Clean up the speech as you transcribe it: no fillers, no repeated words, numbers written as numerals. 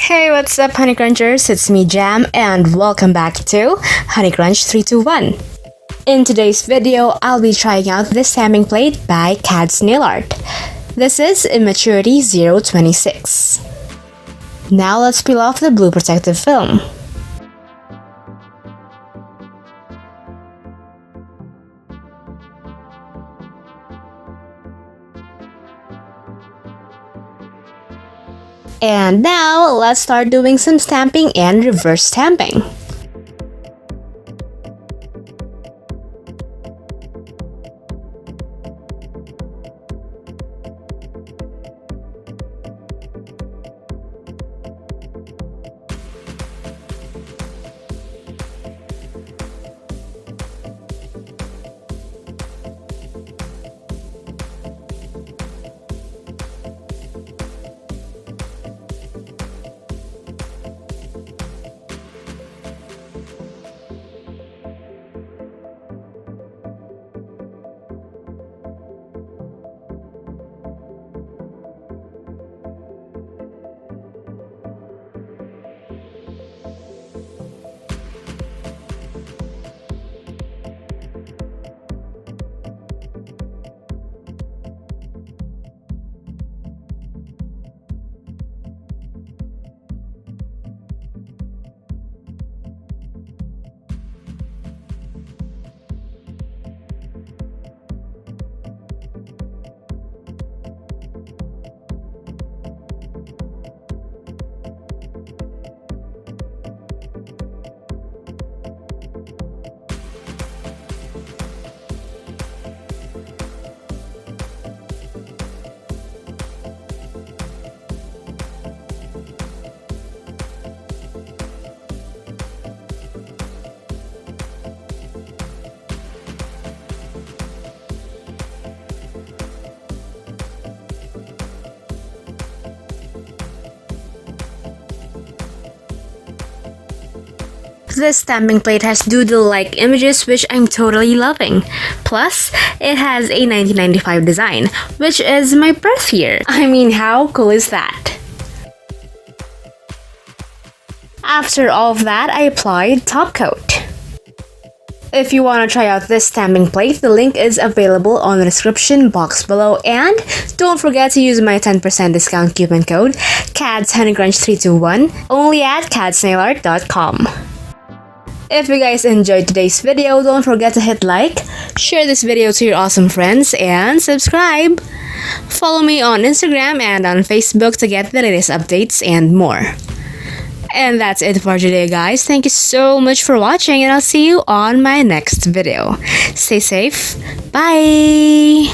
Hey, what's up, honeycrunchers? It's me, Jam, and welcome back to honeycrunch321. In today's video, I'll be trying out this stamping plate by KADS Nail Art. This is IMMATURITY 026. Now let's peel off the blue protective film. And now, let's start doing some stamping and reverse stamping. This stamping plate has doodle-like images which I'm totally loving. Plus, it has a 1995 design, which is my birth year. I mean, how cool is that? After all of that, I applied top coat. If you want to try out this stamping plate, the link is available on the description box below, and don't forget to use my 10% discount coupon code KADS honeycrunch321 only at kadsnailart.com. If you guys enjoyed today's video, don't forget to hit like, share this video to your awesome friends, and subscribe. Follow me on Instagram and on Facebook to get the latest updates and more. And that's it for today, guys. Thank you so much for watching, and I'll see you on my next video. Stay safe. Bye!